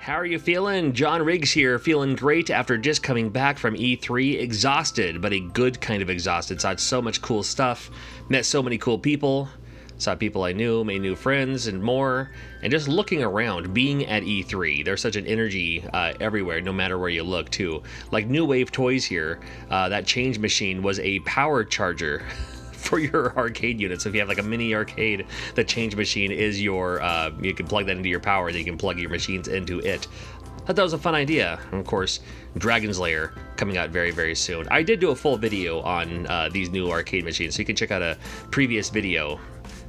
How are you feeling? John Riggs here, feeling great after just coming back from E3, exhausted, but a good kind of exhausted. Saw so much cool stuff, met so many cool people, saw people I knew, made new friends and more, and just looking around, being at E3, there's such an energy everywhere, no matter where you look too. Like New Wave Toys here, that change machine was a power charger for your arcade unit. So if you have like a mini arcade, the change machine is your, you can plug that into your power, then you can plug your machines into it. I thought that was a fun idea. And of course, Dragon's Lair coming out very, very soon. I did do a full video on these new arcade machines, so you can check out a previous video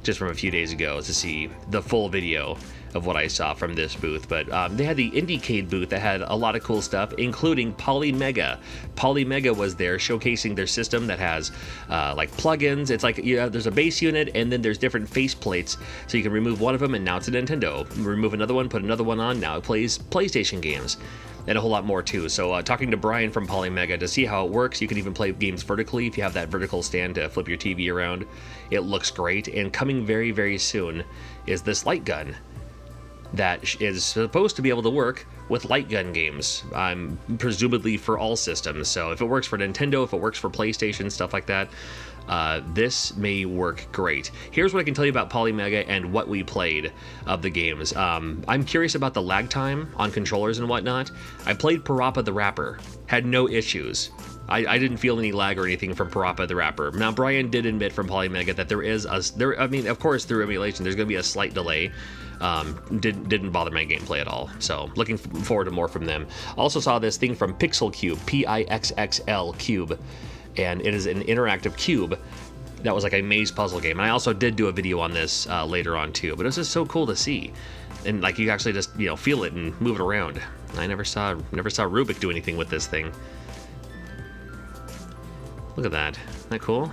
just from a few days ago to see the full video of what I saw from this booth. But they had the Indiecade booth that had a lot of cool stuff, including Polymega. Polymega was there showcasing their system that has like plugins. It's like, you know, there's a base unit and then there's different face plates. So you can remove one of them and now it's a Nintendo. Remove another one, put another one on, now it plays PlayStation games. And a whole lot more too. So talking to Brian from Polymega to see how it works. You can even play games vertically if you have that vertical stand to flip your TV around. It looks great. And coming very, very soon is this light gun that is supposed to be able to work with light gun games, presumably for all systems. So if it works for Nintendo, if it works for PlayStation, stuff like that, this may work great. Here's what I can tell you about Polymega and what we played of the games. I'm curious about the lag time on controllers and whatnot. I played Parappa the Rapper, had no issues. I didn't feel any lag or anything from Parappa the Rapper. Now, Brian did admit from Polymega that there is I mean, of course, through emulation, there's going to be a slight delay. Didn't bother my gameplay at all. So looking forward to more from them. Also saw this thing from Pixel Cube, Pixxl Cube, and it is an interactive cube that was like a maze puzzle game. And I also did do a video on this later on too. But it was just so cool to see, and like you actually just feel it and move it around. I never saw Rubik do anything with this thing. Look at that. Isn't that cool?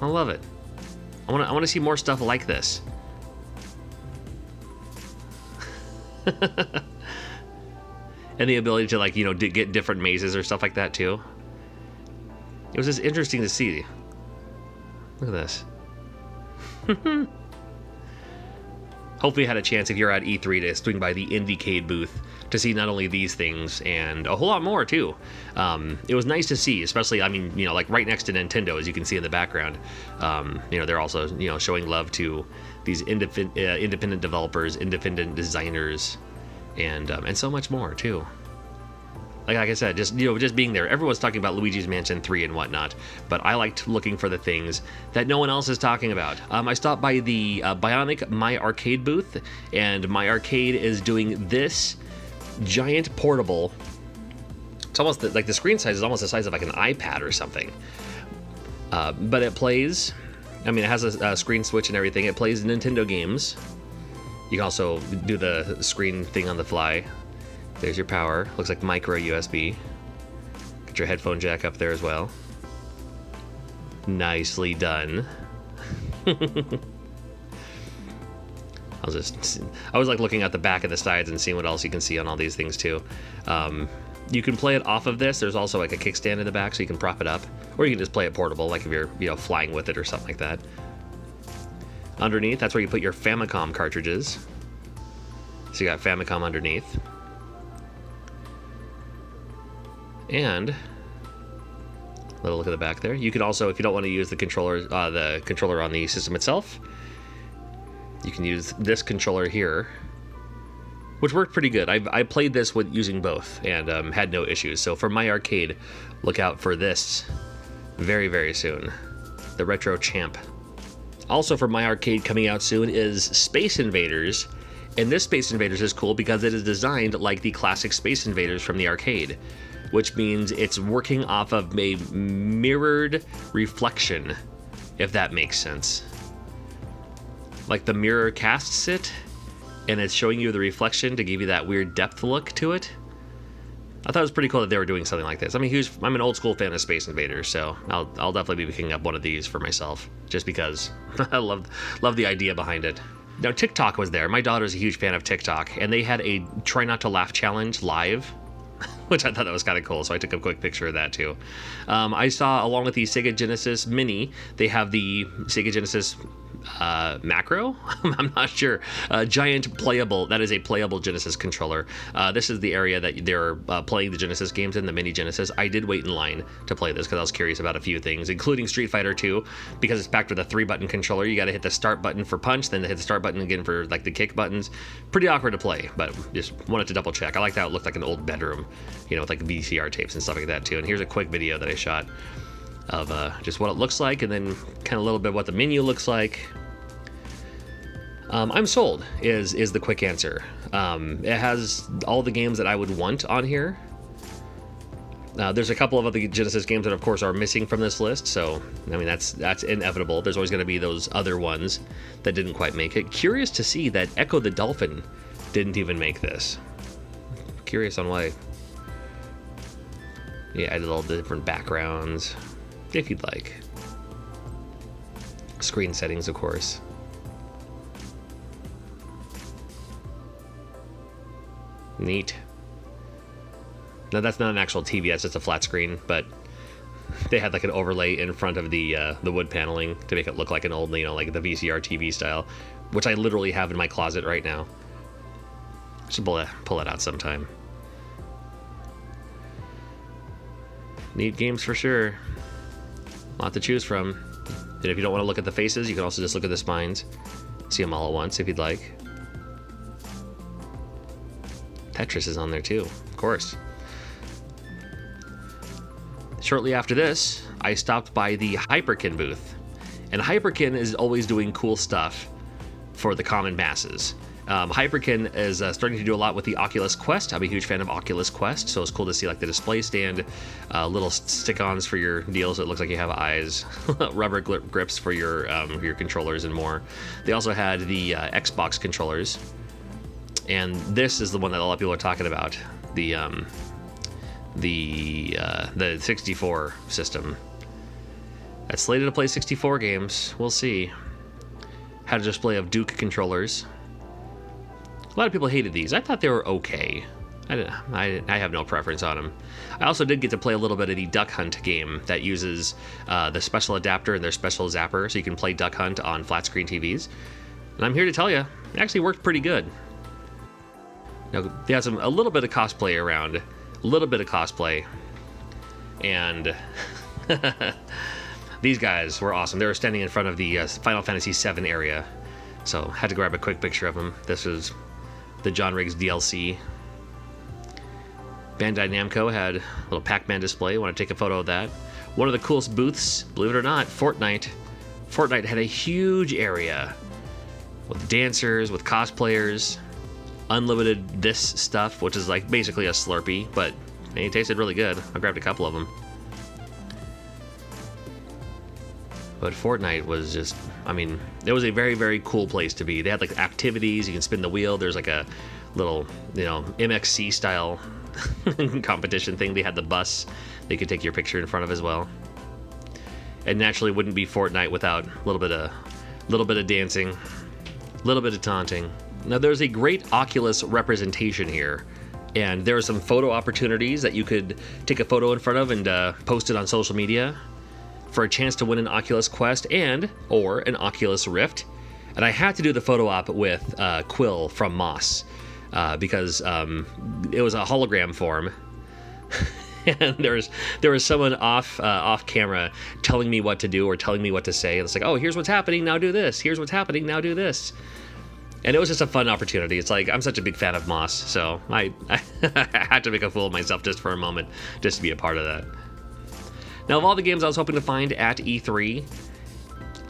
I love it. I want to see more stuff like this. And the ability to get different mazes or stuff like that too. It was just interesting to see. Look at this. Hopefully you had a chance, if you're at E3, to swing by the Indiecade booth to see not only these things and a whole lot more too. It was nice to see, especially, like right next to Nintendo, as you can see in the background. They're also, showing love to these independent developers, independent designers, and so much more too. Like I said, just being there. Everyone's talking about Luigi's Mansion 3 and whatnot, but I liked looking for the things that no one else is talking about. I stopped by the Bionic My Arcade booth, and My Arcade is doing this giant portable. It's almost like the screen size is almost the size of like an iPad or something. But it plays, it has a screen switch and everything. It plays Nintendo games. You can also do the screen thing on the fly. There's your power. Looks like micro USB. Get your headphone jack up there as well. Nicely done. I was like looking at the back of the sides and seeing what else you can see on all these things too. You can play it off of this. There's also like a kickstand in the back, so you can prop it up, or you can just play it portable, like if you're flying with it or something like that. Underneath, that's where you put your Famicom cartridges. So you got Famicom underneath. And a little look at the back there. You can also, if you don't want to use the controller on the system itself, you can use this controller here, which worked pretty good. I played this with using both and had no issues. So for My Arcade, look out for this very, very soon. The Retro Champ. Also for My Arcade coming out soon is Space Invaders. And this Space Invaders is cool because it is designed like the classic Space Invaders from the arcade, which means it's working off of a mirrored reflection, if that makes sense. Like the mirror casts it, and it's showing you the reflection to give you that weird depth look to it. I thought it was pretty cool that they were doing something like this. I'm an old school fan of Space Invaders, so I'll definitely be picking up one of these for myself, just because I love the idea behind it. Now, TikTok was there. My daughter's a huge fan of TikTok, and they had a Try Not to Laugh challenge live, which I thought that was kind of cool, so I took a quick picture of that too. I saw, along with the Sega Genesis Mini, they have the Sega Genesis macro. I'm not sure. Giant playable. That is a playable Genesis controller. This is the area that they're playing the Genesis games in, the mini Genesis. I did wait in line to play this because I was curious about a few things, including Street Fighter 2, because it's packed with a 3-button controller. You got to hit the start button for punch, then hit the start button again for like the kick buttons. Pretty awkward to play, but just wanted to double check. I like how it looked like an old bedroom, with like VCR tapes and stuff like that too. And here's a quick video that I shot of just what it looks like, and then kind of a little bit what the menu looks like. I'm sold is the quick answer. It has all the games that I would want on here. There's a couple of other Genesis games that of course are missing from this list, so I mean that's inevitable. There's always going to be those other ones that didn't quite make it. Curious to see that Echo the Dolphin didn't even make this. Curious on why. Yeah, added all the different backgrounds if you'd like. Screen settings, of course. Neat. Now that's not an actual TV, that's just a flat screen, but they had like an overlay in front of the wood paneling to make it look like an old, like the VCR TV style, which I literally have in my closet right now. Should pull it out sometime. Neat games for sure. A lot to choose from. And if you don't want to look at the faces, you can also just look at the spines. See them all at once if you'd like. Tetris is on there too, of course. Shortly after this, I stopped by the Hyperkin booth. And Hyperkin is always doing cool stuff for the common masses. Hyperkin is starting to do a lot with the Oculus Quest. I'm a huge fan of Oculus Quest, so it's cool to see like the display stand, little stick-ons for your deals. It looks like you have eyes, rubber grips for your controllers and more. They also had the Xbox controllers, and this is the one that a lot of people are talking about, the 64 system. That's slated to play 64 games. We'll see. Had a display of Duke controllers. A lot of people hated these. I thought they were okay. I have no preference on them. I also did get to play a little bit of the Duck Hunt game that uses the special adapter and their special zapper, so you can play Duck Hunt on flat screen TVs. And I'm here to tell you, it actually worked pretty good. Now, they had a little bit of cosplay around, and these guys were awesome. They were standing in front of the Final Fantasy VII area, so had to grab a quick picture of them. This is the John Riggs DLC. Bandai Namco had a little Pac-Man display. Want to take a photo of that. One of the coolest booths, believe it or not, Fortnite. Fortnite had a huge area with dancers, with cosplayers, unlimited this stuff, which is like basically a Slurpee, but it tasted really good. I grabbed a couple of them. But Fortnite was just, I mean, it was a very, very cool place to be. They had like activities, you can spin the wheel. There's like a little, MXC style competition thing. They had the bus they could take your picture in front of as well. And naturally wouldn't be Fortnite without a little bit of dancing, a little bit of taunting. Now there's a great Oculus representation here, and there are some photo opportunities that you could take a photo in front of and post it on social media for a chance to win an Oculus Quest or an Oculus Rift. And I had to do the photo op with Quill from Moss because it was a hologram form. And there was someone off camera telling me what to do or telling me what to say. It's like, oh, here's what's happening, now do this. Here's what's happening, now do this. And it was just a fun opportunity. It's like, I'm such a big fan of Moss, so I had to make a fool of myself just for a moment, just to be a part of that. Now, of all the games I was hoping to find at E3,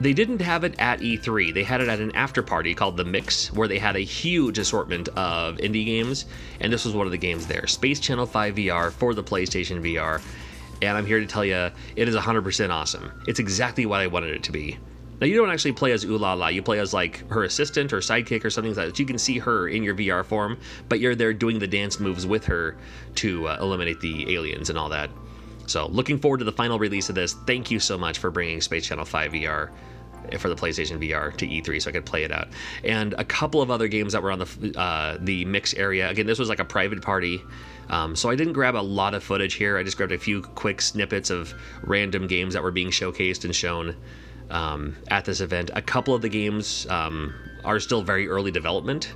they didn't have it at E3. They had it at an after party called The Mix, where they had a huge assortment of indie games, and this was one of the games there. Space Channel 5 VR for the PlayStation VR, and I'm here to tell you, it is 100% awesome. It's exactly what I wanted it to be. Now, you don't actually play as Ooh La La. You play as, like, her assistant or sidekick or something like that. You can see her in your VR form, but you're there doing the dance moves with her to eliminate the aliens and all that. So, looking forward to the final release of this. Thank you so much for bringing Space Channel 5 VR for the PlayStation VR to E3 so I could play it out. And a couple of other games that were on the mix area. Again, this was like a private party, so I didn't grab a lot of footage here. I just grabbed a few quick snippets of random games that were being showcased and shown. at this event. A couple of the games are still very early development.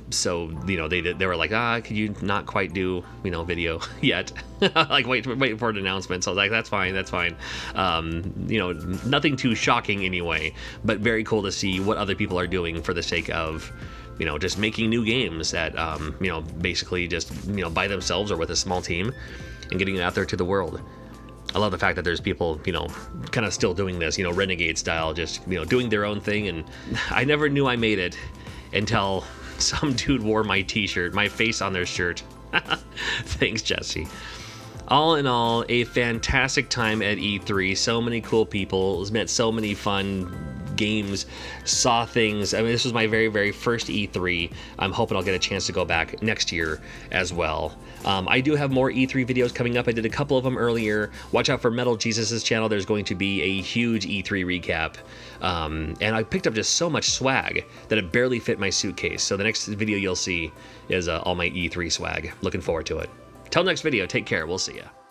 So, you know, they were like, could you not quite do, you know, video yet? Like, wait for an announcement. So I was like, that's fine. You know, nothing too shocking anyway, but very cool to see what other people are doing for the sake of, you know, just making new games that, you know, basically just, you know, by themselves or with a small team and getting it out there to the world. I love the fact that there's people, you know, kind of still doing this, you know, Renegade style, just, you know, doing their own thing. And I never knew I made it until some dude wore my t-shirt, my face on their shirt. Thanks, Jesse. All in all, a fantastic time at E3. So many cool people, met so many fun games, saw things. I mean, this was my very, very first E3. I'm hoping I'll get a chance to go back next year as well. I do have more E3 videos coming up. I did a couple of them earlier. Watch out for Metal Jesus' channel. There's going to be a huge E3 recap. And I picked up just so much swag that it barely fit my suitcase. So the next video you'll see is all my E3 swag. Looking forward to it. Till next video, take care. We'll see ya.